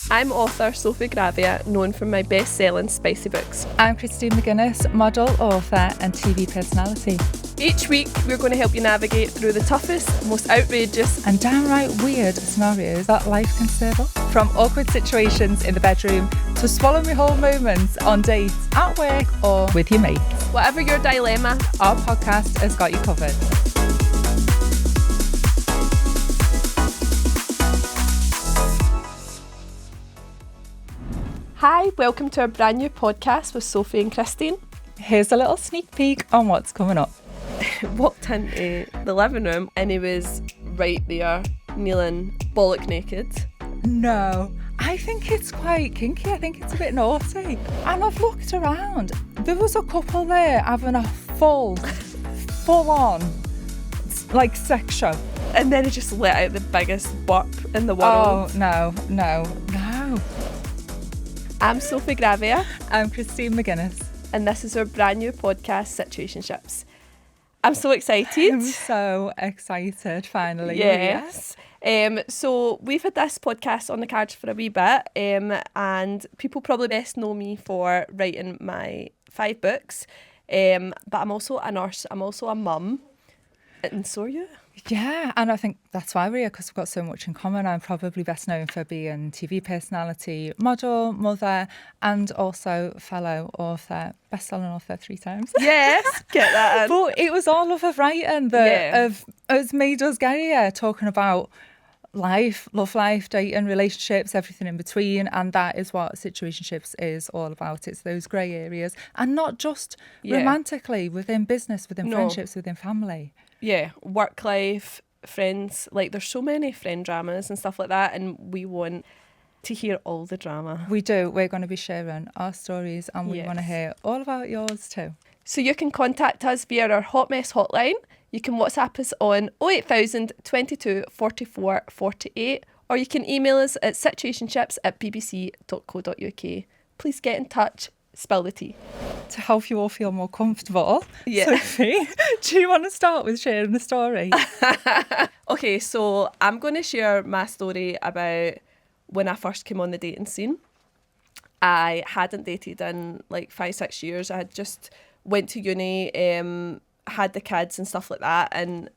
I'm author Sophie Gravia, known for my best-selling spicy books. I'm Christine McGuinness, model, author and TV personality. Each week, we're going to help you navigate through the toughest, most outrageous and downright weird scenarios that life can serve up. From awkward situations in the bedroom to swallow me whole moments on dates, at work or with your mates. Whatever your dilemma, our podcast has got you covered. Hi, welcome to our brand new podcast with Sophie and Christine. Here's a little sneak peek on what's coming up. Walked into the living room and he was right there, kneeling, bollock naked. No, I think it's quite kinky. I think it's a bit naughty. And I've looked around. There was a couple there having a full on, like, sex show. And then he just let out the biggest burp in the world. Oh, no. I'm Sophie Gravia. I'm Christine McGuinness. And this is our brand new podcast, Situationships. I'm so excited. I'm so excited, finally. Yes. So we've had this podcast on the cards for a wee bit, and people probably best know me for writing my 5 books. But I'm also a nurse. I'm also a mum. And so are you? Yeah, and I think that's why we're here, because we've got so much in common. I'm probably best known for being TV personality, model, mother, and also fellow author, best-selling author 3 times. Yes, get that in. But it was all of her writing that has made us get here, talking about life, love life, dating, relationships, everything in between, and that is what Situationships is all about. It's those grey areas, and not just romantically, within business, within friendships, within family. Yeah, work life, friends, like there's so many friend dramas and stuff like that, and we want to hear all the drama. We do. We're going to be sharing our stories, and we want to hear all about yours too. So you can contact us via our Hot Mess hotline. You can WhatsApp us on 08000 22 44 48, or you can email us at situationships@bbc.co.uk. Please get in touch. Spill the tea. To help you all feel more comfortable, Sophie, do you want to start with sharing the story? Okay, so I'm going to share my story about when I first came on the dating scene. I hadn't dated in like 5-6 years. I had just went to uni, had the kids and stuff like that, and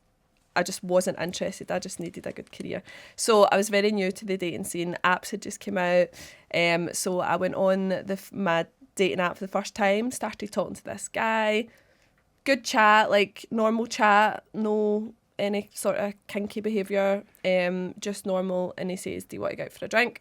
I just wasn't interested. I just needed a good career. So I was very new to the dating scene. Apps had just come out. So I went on my dating app for the first time, started talking to this guy. Good chat, like normal chat, no any sort of kinky behaviour, just normal. And he says, do you want to go out for a drink?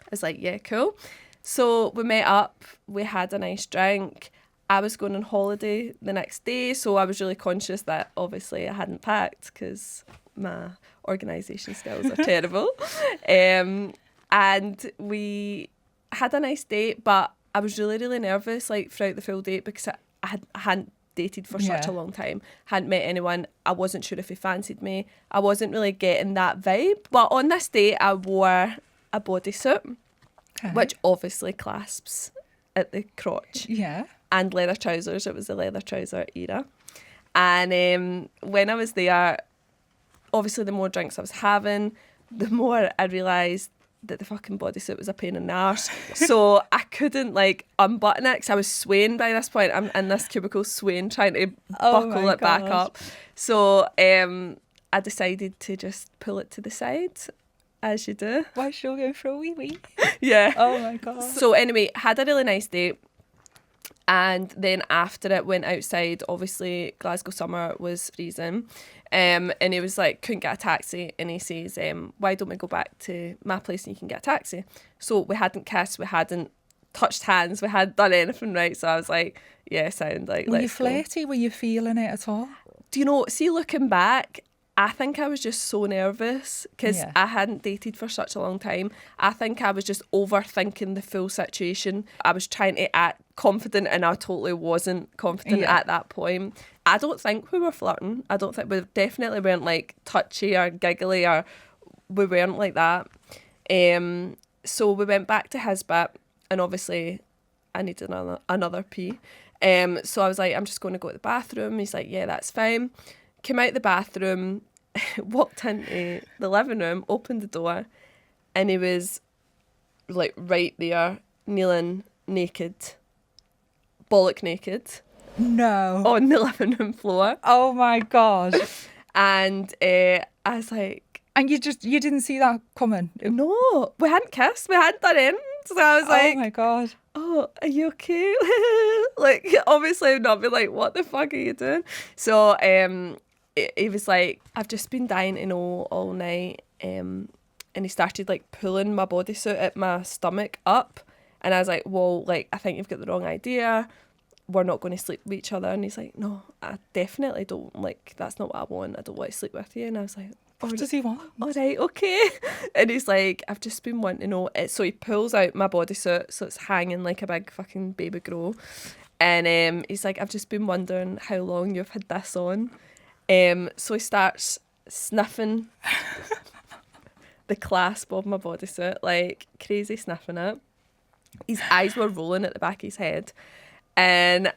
I was like, yeah, cool. So we met up, we had a nice drink. I was going on holiday the next day, so I was really conscious that obviously I hadn't packed because my organisation skills are terrible. And we had a nice date, but I was really, really nervous like throughout the full date because I hadn't dated for such a long time, hadn't met anyone. I wasn't sure if he fancied me. I wasn't really getting that vibe. But on this date, I wore a bodysuit, which obviously clasps at the crotch. Yeah. And leather trousers. It was the leather trouser era. And when I was there, obviously the more drinks I was having, the more I realised that the fucking bodysuit was a pain in the arse. So I couldn't like unbutton it because I was swaying by this point. I'm in this cubicle swaying, trying to buckle it back up. So I decided to just pull it to the side, as you do. Why should we go for a wee? Yeah. Oh my God. So anyway, had a really nice date. And then after it, went outside. Obviously, Glasgow summer was freezing. And he was like, couldn't get a taxi. And he says, why don't we go back to my place and you can get a taxi? So we hadn't kissed, we hadn't touched hands, we hadn't done anything right. So I was like, yeah, sound like, Were you flirty? Were you feeling it at all? Do you know, see, looking back, I think I was just so nervous because I hadn't dated for such a long time. I think I was just overthinking the full situation. I was trying to act confident and I totally wasn't confident at that point. I don't think we were flirting. I don't think we definitely weren't like touchy or giggly, or we weren't like that. So we went back to his bit, and obviously I needed another pee. So I was like, I'm just going to go to the bathroom. He's like, yeah, that's fine. Came out the bathroom, walked into the living room, opened the door, and he was like right there, kneeling naked, bollock naked. No. On the living room floor. Oh my God. And I was like... And you didn't see that coming? No, we hadn't kissed, we hadn't done anything. So I was like... Oh my God. Oh, are you okay? Like, obviously I'd not be like, what the fuck are you doing? So he was like, I've just been dying to know all night. And he started like pulling my bodysuit at my stomach up. And I was like, well, like, I think you've got the wrong idea. We're not going to sleep with each other. And he's like, no, I definitely don't, like, that's not what I want. I don't want to sleep with you. And I was like, what does he want? All right, okay. And he's like, I've just been wanting to know it. So he pulls out my bodysuit, so it's hanging like a big fucking baby grow. And he's like, I've just been wondering how long you've had this on. So he starts sniffing the clasp of my bodysuit, like crazy sniffing it. His eyes were rolling at the back of his head. And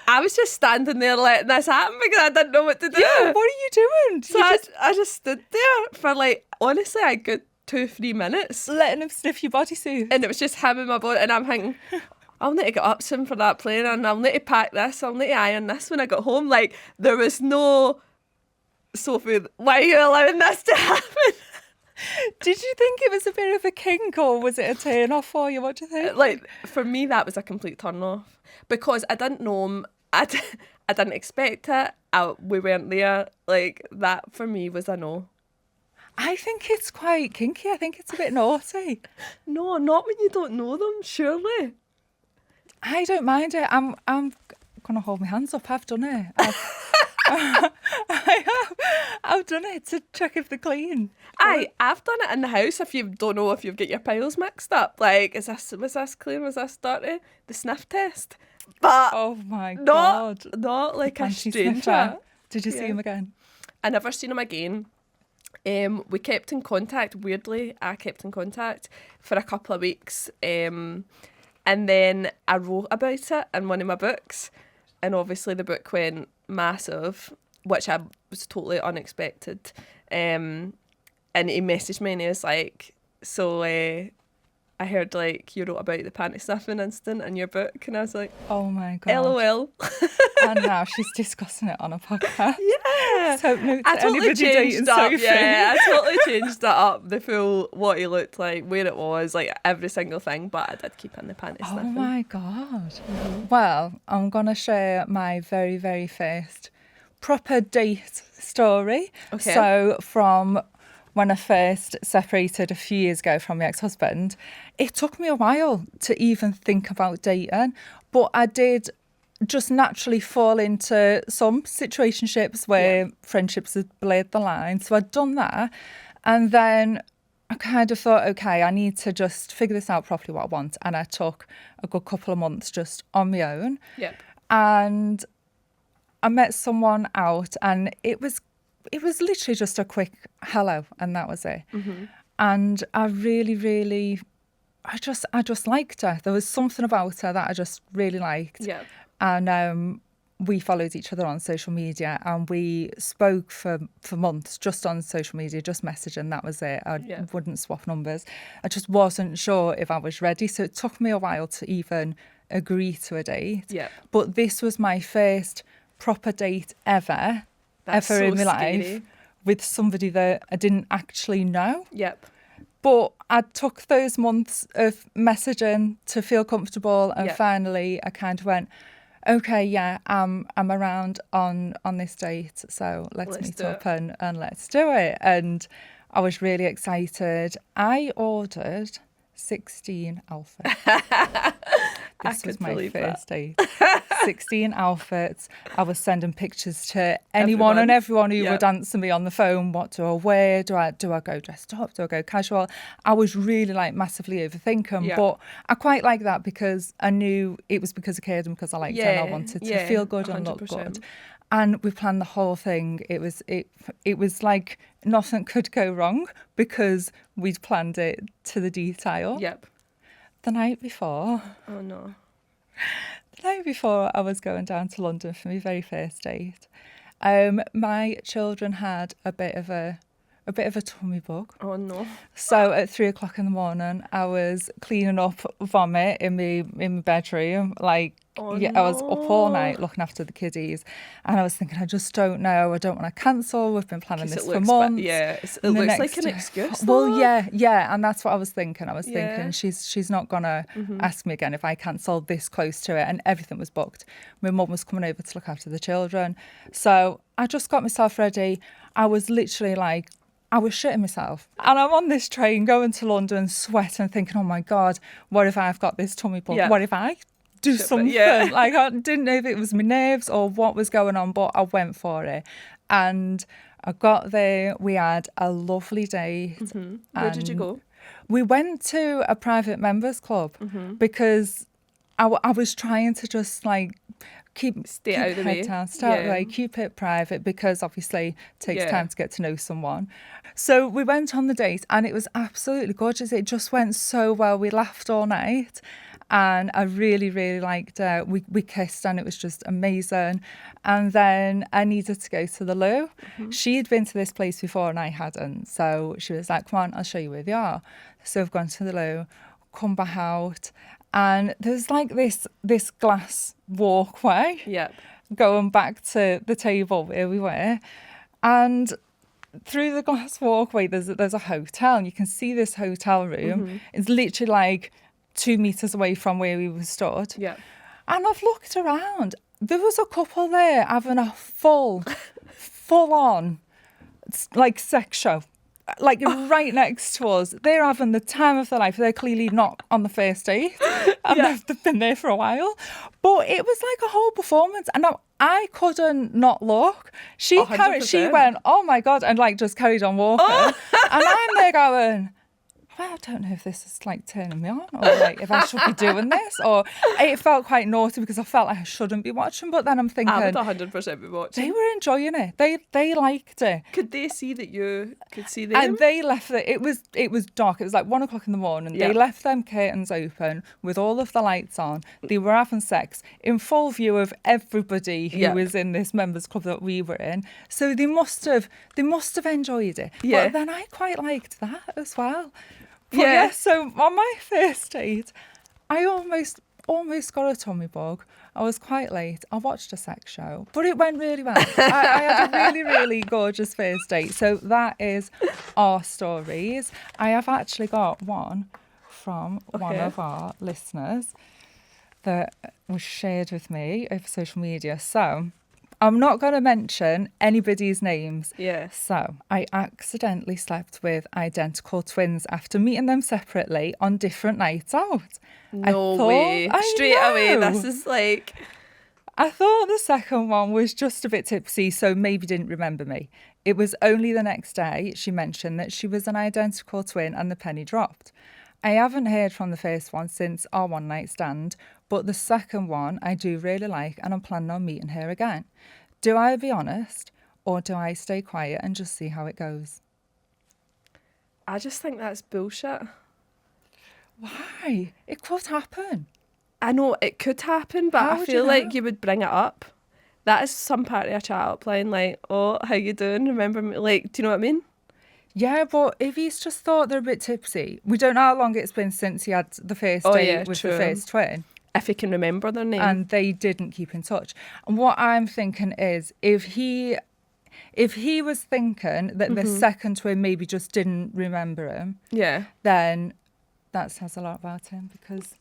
I was just standing there letting this happen because I didn't know what to do. Yeah, what are you doing? So I just stood there for like, honestly, a good 2-3 minutes. Letting him sniff your bodysuit. And it was just him in my body. And I'm thinking, I'll need to get up soon for that plane and I'll need to pack this, I'll need to iron this when I got home. Like, there was no, Sophie, why are you allowing this to happen? Did you think it was a bit of a kink or was it a turn off for you? What do you think? Like, for me, that was a complete turn off because I didn't know him. I didn't expect it. We weren't there. Like, that for me was a no. I think it's quite kinky. I think it's a bit naughty. No, not when you don't know them, surely. I don't mind it. I'm going to hold my hands up. I've done it. I've done it to check if they're clean. I've done it in the house if you don't know if you've got your piles mixed up. Like, was this clean? Was this dirty? The sniff test. But oh my God. Not like a stranger. Did you see him again? I never seen him again. We kept in contact, weirdly. I kept in contact for a couple of weeks. And then I wrote about it in one of my books. And obviously the book went massive, which I was totally unexpected. And he messaged me and he was like, so I heard like you wrote about the panty sniffing incident in your book. And I was like, oh my God. LOL. And now she's discussing it on a podcast. Yeah. So note to I totally anybody dating Sophie. Yeah, I totally changed that up. The full, what he looked like, where it was, like every single thing. But I did keep in the panty sniffing. Oh my God. Mm-hmm. Well, I'm going to share my very, very first proper date story. Okay. So from when I first separated a few years ago from my ex-husband, it took me a while to even think about dating, but I did just naturally fall into some situationships where friendships had blurred the line. So I'd done that. And then I kind of thought, okay, I need to just figure this out properly what I want. And I took a good couple of months just on my own. Yep. And I met someone out and it was literally just a quick hello and that was it. Mm-hmm. And I really, really, I just liked her. There was something about her that I just really liked. Yeah. And we followed each other on social media and we spoke for months just on social media, just messaging. That was it. I wouldn't swap numbers. I just wasn't sure if I was ready. So it took me a while to even agree to a date. Yeah. But this was my first proper date ever in my scary life with somebody that I didn't actually know. Yep. But I took those months of messaging to feel comfortable and finally I kind of went, okay, yeah, I'm around on this date, so let's meet up and let's do it. And I was really excited. I ordered 16 outfits. This was my first date. 16 outfits. I was sending pictures to anyone and everyone who would answer me on the phone. What do I wear? Do I go dressed up? Do I go casual? I was really like massively overthinking, but I quite like that because I knew it was because I cared and because I liked her and I wanted to feel good 100%. And look good. And we planned the whole thing. It was like nothing could go wrong because we'd planned it to the detail. Yep. The night before. Oh no. The night before I was going down to London for my very first date. My children had a bit of a a bit of a tummy bug. Oh no. So at 3 o'clock in the morning, I was cleaning up vomit in my bedroom. Like, I was up all night looking after the kiddies, and I was thinking, I just don't know. I don't want to cancel. We've been planning this for months. It looks like an excuse. Well, yeah, and that's what I was thinking. I was thinking she's not gonna ask me again if I cancel this close to it, and everything was booked. My mum was coming over to look after the children, so I just got myself ready. I was literally like, I was shitting myself. And I'm on this train going to London, sweating, thinking, oh my God, what if I've got this tummy bug? Yeah. What if I do something? Yeah. Like, I didn't know if it was my nerves or what was going on, but I went for it. And I got there. We had a lovely date. Mm-hmm. Where did you go? We went to a private members club because I was trying to just like, keep out of the way. Like, keep it private, because obviously it takes time to get to know someone. So we went on the date and it was absolutely gorgeous. It just went so well. We laughed all night and I really, really liked it. We kissed and it was just amazing. And then I needed to go to the loo. She'd been to this place before and I hadn't. So she was like, come on, I'll show you where they are. So we've gone to the loo, come back out. And there's like this glass walkway going back to the table where we were. And through the glass walkway, there's a hotel. And you can see this hotel room. It's literally like 2 meters away from where we were stood. Yeah. And I've looked around. There was a couple there having a full on, like, sex show. Like, right next to us. They're having the time of their life. They're clearly not on the first date. And they've been there for a while. But it was like a whole performance. And I couldn't not look. She went, oh my God, and like just carried on walking. And I'm there going, well, I don't know if this is like turning me on, or like if I should be doing this, or it felt quite naughty because I felt like I shouldn't be watching. But then I'm thinking, I would 100% be watching. They were enjoying it. They liked it. Could they see that you could see them? And they left it. It was dark. It was like 1 o'clock in the morning. They left them curtains open with all of the lights on. They were having sex in full view of everybody who was in this members club that we were in. So they must have enjoyed it. Yeah. But then I quite liked that as well. But so on my first date, I almost got a tummy bug. I was quite late. I watched a sex show, but it went really well. I had a really, really gorgeous first date. So that is our stories. I have actually got one from one of our listeners that was shared with me over social media. So I'm not going to mention anybody's names. Yeah. So I accidentally slept with identical twins after meeting them separately on different nights out. No way. Straight away, this is like... I thought the second one was just a bit tipsy, so maybe didn't remember me. It was only the next day she mentioned that she was an identical twin and the penny dropped. I haven't heard from the first one since our one night stand, but the second one I do really like and I'm planning on meeting her again. Do I be honest or do I stay quiet and just see how it goes? I just think that's bullshit. Why? It could happen. I know it could happen, but I feel like you would bring it up. That is some part of a chat up line, like, oh, how you doing? Remember me? Like, do you know what I mean? Yeah, but if he's just thought they're a bit tipsy, we don't know how long it's been since he had the first date with the first twin. If he can remember their name. And they didn't keep in touch. And what I'm thinking is, if he was thinking that the second twin maybe just didn't remember him, then that says a lot about him because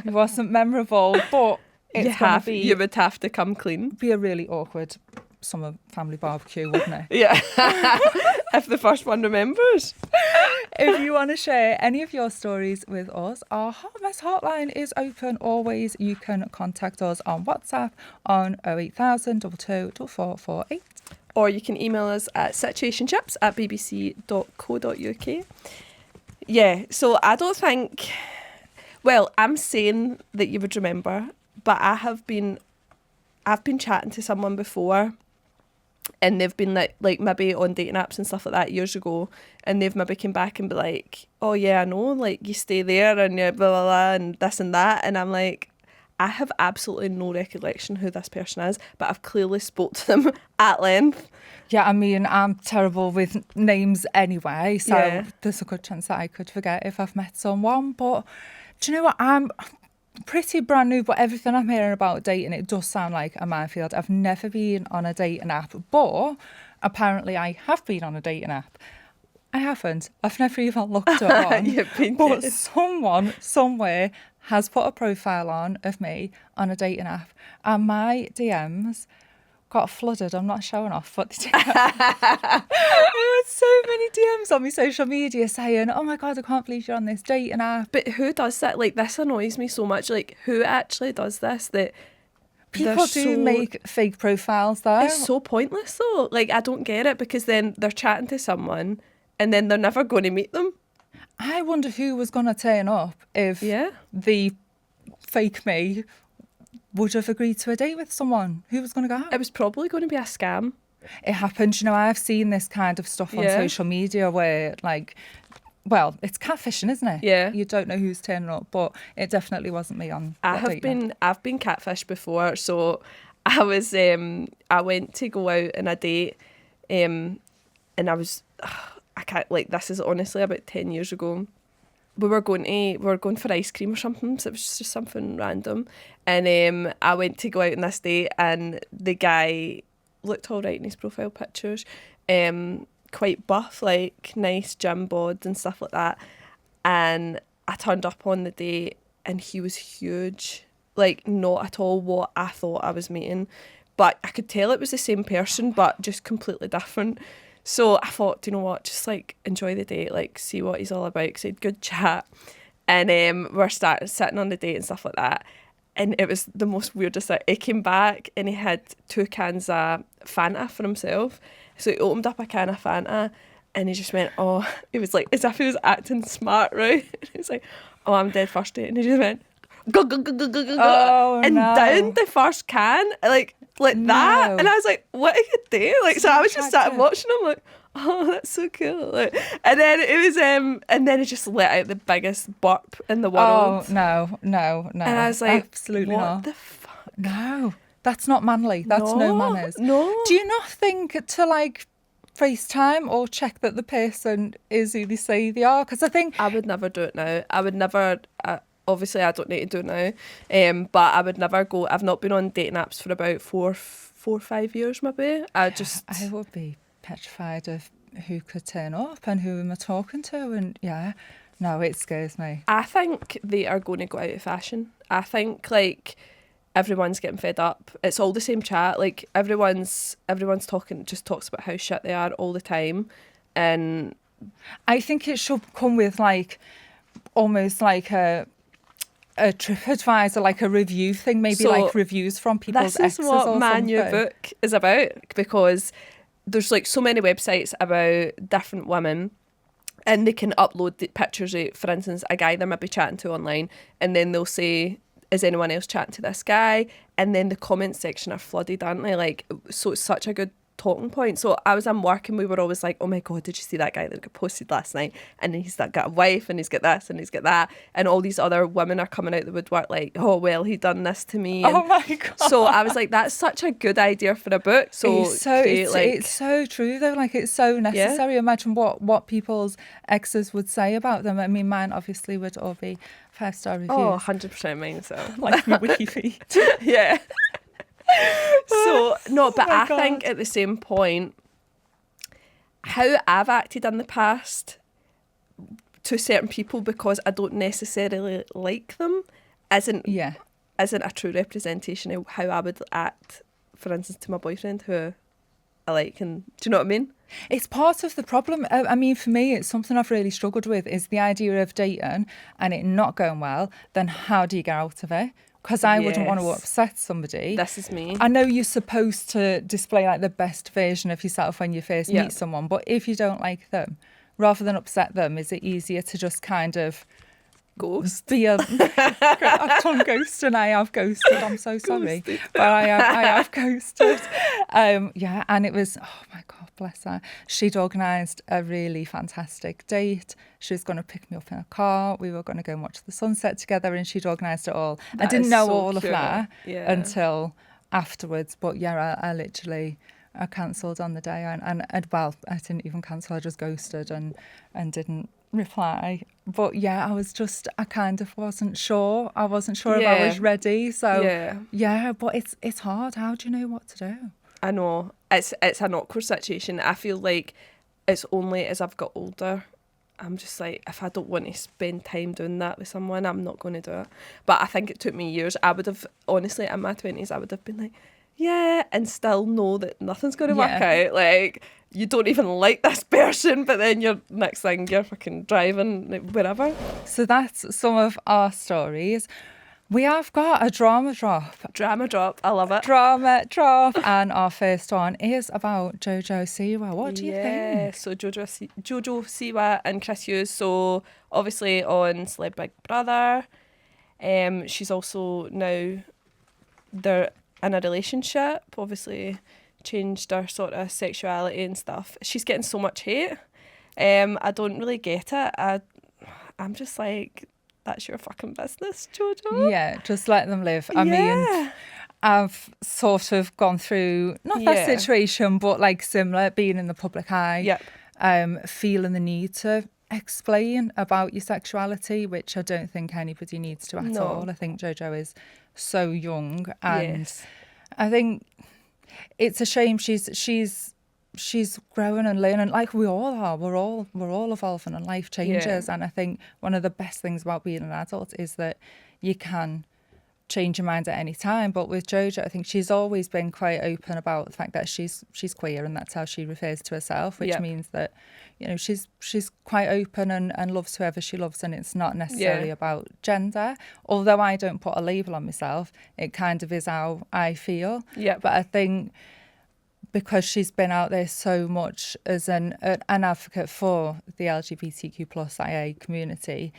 he wasn't memorable. But you would have to come clean. Be a really awkward summer family barbecue, wouldn't it? Yeah. If the first one remembers. If you want to share any of your stories with us, our Hot Mess hotline is open always. You can contact us on WhatsApp on 08000 224448. Or you can email us at situationships@bbc.co.uk. Yeah, so I don't think... Well, I'm saying that you would remember, but I've been chatting to someone before and they've been like maybe on dating apps and stuff like that years ago, and they've maybe come back and be like, oh yeah, I know, like you stay there and blah blah blah and this and that, and I'm like, I have absolutely no recollection who this person is, but I've clearly spoke to them at length. Yeah, I mean, I'm terrible with names anyway, so there's a good chance that I could forget if I've met someone. But do you know what? I'm pretty brand new, but everything I'm hearing about dating, it does sound like a minefield. I've never been on a dating app, but apparently I have been on a dating app. I haven't. I've never even looked at one. But someone, somewhere, has put a profile on of me on a dating app, and my DMs got flooded. I'm not showing off, but I had so many DMs on my social media saying, oh my God, I can't believe you're on this dating app. But who does that? Like, this annoys me so much. Like, who actually does this? That people do make fake profiles though. It's so pointless though. Like, I don't get it, because then they're chatting to someone and then they're never going to meet them. I wonder who was going to turn up if the fake me would have agreed to a date with someone. Who was going to go? It was probably going to be a scam. It happened. You know, I've seen this kind of stuff on social media where, like, well, it's catfishing, isn't it? Yeah. You don't know who's turning up, but it definitely wasn't me on I've been catfished before. So I was I went to go out on a date, and I was I can't, like, this is honestly about 10 years ago. We were going for ice cream or something, so it was just something random. And I went to go out on this date, and the guy looked all right in his profile pictures, quite buff, like nice gym bod and stuff like that. And I turned up on the date, and he was huge, like not at all what I thought I was meeting. But I could tell it was the same person, but just completely different. So I thought, do you know what, just like enjoy the date, like see what he's all about, because he had good chat. And we're sitting on the date and stuff like that. And it was the most weirdest thing. He came back and he had 2 cans of Fanta for himself. So he opened up a can of Fanta and he just went, oh, it was like as if he was acting smart, right? He was like, oh, I'm dead thirsty. And he just went, go, go, go, go, go, go, go. And down the first can, like that. And I was like, what are you doing? Like, so I was just sat watching him, like, oh, that's so cool. Like, and then it was and then he just let out the biggest burp in the world. Oh, no. And I was like, absolutely what not. The fuck? No, that's not manly. That's no manners. No. Do you not think to, like, FaceTime or check that the person is who they say they are? Because I think I would never do it now. I would never. Obviously, I don't need to do it now. But I would never go. I've not been on dating apps for about four or 5 years, maybe. I would be petrified of who could turn up and who am I talking to, and no, it scares me. I think they are going to go out of fashion. I think, like, everyone's getting fed up. It's all the same chat. Like, everyone's talks about how shit they are all the time. And I think it should come with, like, almost like a TripAdvisor, like a review thing, maybe, so, like reviews from people's exes or something. This is what my new book is about, because there's like so many websites about different women, and they can upload the pictures of, for instance, a guy they might be chatting to online, and then they'll say, is anyone else chatting to this guy? And then the comment section are flooded, aren't they? Like, so it's such a good talking point. So I was in work and we were always like, oh my God, did you see that guy that got posted last night? And he's got a wife and he's got this and he's got that. And all these other women are coming out the woodwork like, oh, well, he done this to me. And oh my God. So I was like, that's such a good idea for a book. So it's so true though. Like, it's so necessary. Yeah. Imagine what people's exes would say about them. I mean, mine obviously would all be 5-star reviews. Oh, 100% mine. So like my wiki feed. Yeah. So no, but I think at the same point, how I've acted in the past to certain people because I don't necessarily like them isn't a true representation of how I would act, for instance, to my boyfriend who I like. And do you know what I mean? It's part of the problem. I mean, for me, it's something I've really struggled with, is the idea of dating and it not going well. Then how do you get out of it? Because I wouldn't want to upset somebody. This is me. I know you're supposed to display like the best version of yourself when you first meet someone, but if you don't like them, rather than upset them, is it easier to just kind of Ghost. I've done ghost and I have ghosted. I'm so sorry, but I have ghosted. Yeah, and it was, oh my God, bless her. She'd organised a really fantastic date. She was going to pick me up in a car. We were going to go and watch the sunset together, and she'd organised it all. I didn't know all of that until afterwards. But yeah, I cancelled on the day, and well, I didn't even cancel. I just ghosted and didn't reply. But yeah, I kind of wasn't sure. I wasn't sure if I was ready. So yeah, but it's hard. How do you know what to do? I know. It's an awkward situation. I feel like it's only as I've got older, I'm just like, if I don't want to spend time doing that with someone, I'm not going to do it. But I think it took me years. I would have, honestly, in my 20s, I would have been like, yeah, and still know that nothing's going to work out. Like, you don't even like this person, but then next thing you're fucking driving, like, wherever. So that's some of our stories. We have got a drama drop. Drama drop, I love it. Drama drop, and our first one is about Jojo Siwa. What do you think? So Jojo Siwa and Chris Hughes. So obviously on Celeb Big Brother. She's also now they're in a relationship. Obviously changed her sort of sexuality and stuff. She's getting so much hate. I don't really get it. I'm just like, that's your fucking business, Jojo. Yeah, just let them live. I mean, I've sort of gone through, not that situation, but like similar, being in the public eye, feeling the need to explain about your sexuality, which I don't think anybody needs to at all. I think Jojo is so young, and I think it's a shame she's growing and learning, like we all are. We're all evolving, and life changes. And I think one of the best things about being an adult is that you can change your mind at any time. But with Jojo, I think she's always been quite open about the fact that she's queer, and that's how she refers to herself, which means that, you know, she's quite open and loves whoever she loves, and it's not necessarily about gender. Although I don't put a label on myself, it kind of is how I feel. But I think because she's been out there so much as an advocate for the LGBTQ+IA community,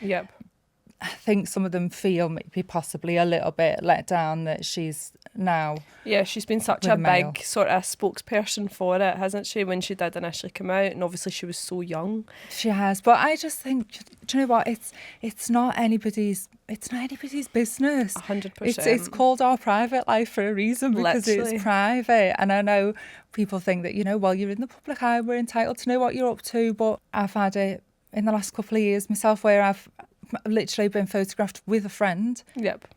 I think some of them feel maybe possibly a little bit let down that she's now... Yeah, she's been such a big sort of spokesperson for it, hasn't she, when she did initially come out, and obviously she was so young. She has, but I just think, do you know what, it's not anybody's business. 100%. It's called our private life for a reason, because it's private. And I know people think that, you know, while you're in the public eye, we're entitled to know what you're up to, but I've had it in the last couple of years myself where I've literally been photographed with a friend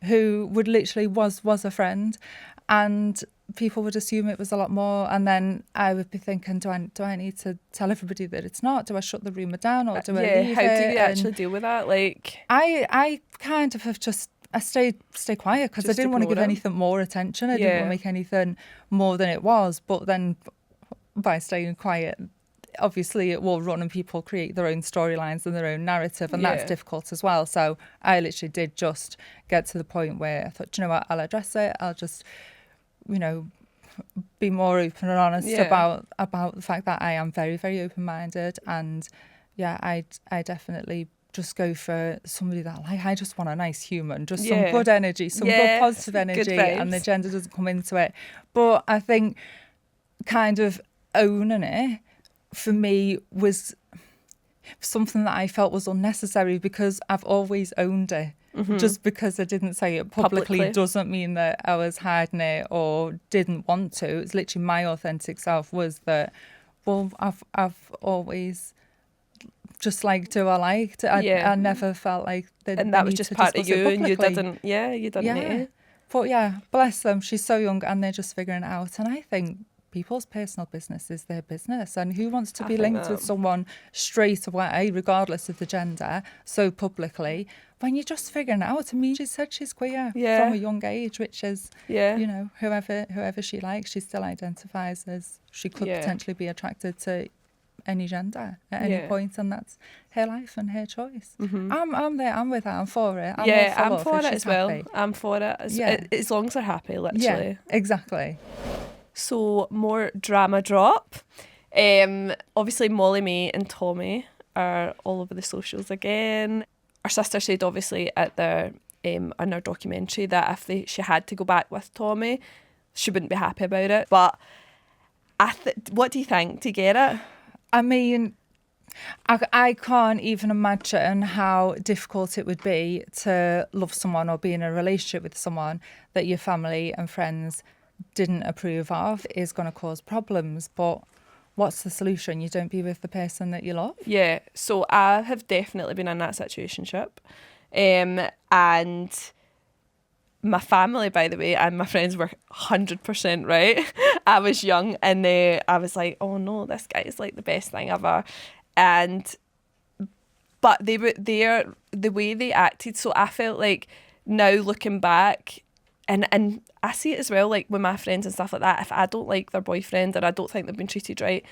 who would literally was a friend, and people would assume it was a lot more, and then I would be thinking, do I need to tell everybody that it's not? Do I shut the rumour down, or do I leave how it? do you actually deal with that? Like, I kind of have just stay quiet, because I didn't want to give anything more attention. I didn't want to make anything more than it was. But then by staying quiet, obviously it will run, and people create their own storylines and their own narrative, and that's difficult as well. So I literally did just get to the point where I thought, you know what, I'll address it. I'll just, you know, be more open and honest about the fact that I am very, very open-minded. And I definitely just go for somebody that, like, I just want a nice human, just some good energy, some good positive energy, and the gender doesn't come into it. But I think kind of owning it for me was something that I felt was unnecessary, because I've always owned it. Just because I didn't say it publicly doesn't mean that I was hiding it or didn't want to. It's literally my authentic self was that, well, I've always just liked who I liked. I never felt like and that was just part of you, and you didn't need it. But bless them, she's so young and they're just figuring it out. And I think people's personal business is their business, and who wants to be linked with someone straight away, regardless of the gender, so publicly, when you're just figuring it out? I mean, she said she's queer from a young age, which is, you know, whoever she likes, she still identifies as, she could potentially be attracted to any gender at any point, and that's her life and her choice. I'm there, I'm with her, I'm for it. I'm for it as well. I'm for it as long as they're happy, literally. Yeah, exactly. So, more drama drop. Obviously, Molly May and Tommy are all over the socials again. Our sister said, obviously, at the in our documentary that if she had to go back with Tommy, she wouldn't be happy about it. But what do you think? Do you get it? I mean, I can't even imagine how difficult it would be to love someone or be in a relationship with someone that your family and friends didn't approve of. Is going to cause problems. But what's the solution? You don't be with the person that you love? Yeah, so I have definitely been in that situationship. And my family, by the way, and my friends were 100% right. I was young and I was like, oh no, this guy is like the best thing ever. But they were there, the way they acted. So I felt like now looking back, and I see it as well, like with my friends and stuff like that, if I don't like their boyfriend or I don't think they've been treated right,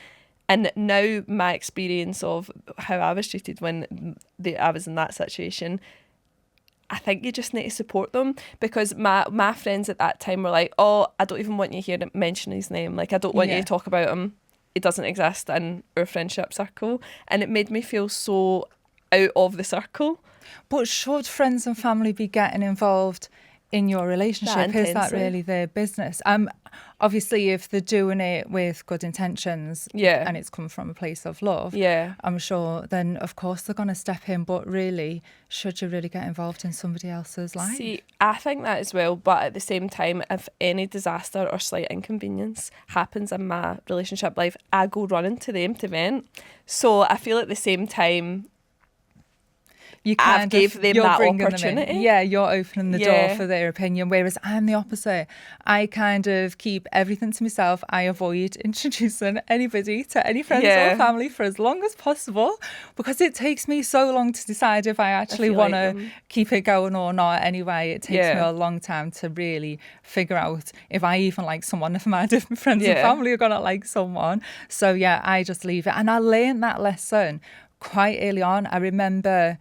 and now my experience of how I was treated when I was in that situation, I think you just need to support them, because my friends at that time were like, oh, I don't even want you here to mention his name. Like, I don't want you to talk about him. It doesn't exist in our friendship circle. And it made me feel so out of the circle. But should friends and family be getting involved in your relationship? Is that really their business? Obviously, if they're doing it with good intentions and it's come from a place of love, I'm sure then, of course, they're going to step in. But really, should you really get involved in somebody else's life? See, I think that as well. But at the same time, if any disaster or slight inconvenience happens in my relationship life, I go running to them to vent. So I feel at the same time, I gave them that opportunity. Yeah, you're opening the door for their opinion, whereas I'm the opposite. I kind of keep everything to myself. I avoid introducing anybody to any friends or family for as long as possible, because it takes me so long to decide if I actually want to keep it going or not. Anyway, it takes me a long time to really figure out if I even like someone, if my different friends and family are going to like someone. So yeah, I just leave it. And I learned that lesson quite early on. I remember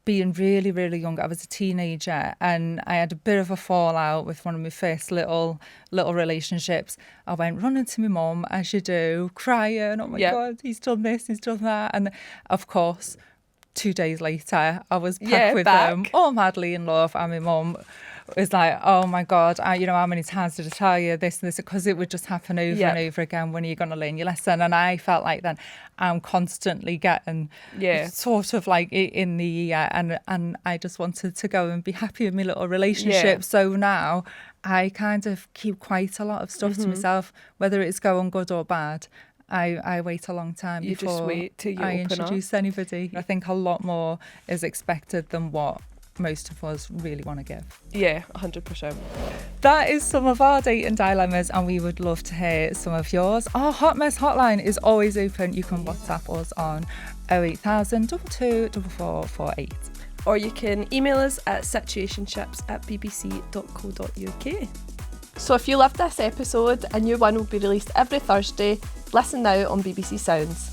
being really, really young. I was a teenager and I had a bit of a fallout with one of my first little relationships. I went running to my mum, as you do, crying, oh my God, he's done this, he's done that. And of course, 2 days later, I was back with them, all madly in love, and my mum was like, oh my God, how many times did I tell you this and this? Because it would just happen over and over again. When are you going to learn your lesson? And I felt like then I'm constantly getting sort of like in the ear, and I just wanted to go and be happy in my little relationship. So now I kind of keep quite a lot of stuff to myself, whether it's going good or bad. I wait a long time before just wait till you I open introduce anybody. I think a lot more is expected than what most of us really want to give. Yeah, 100%. That is some of our dating dilemmas, and we would love to hear some of yours. Our Hot Mess hotline is always open. You can WhatsApp us on 08000 224448. Or you can email us at situationships@bbc.co.uk. So if you loved this episode, a new one will be released every Thursday. Listen now on BBC Sounds.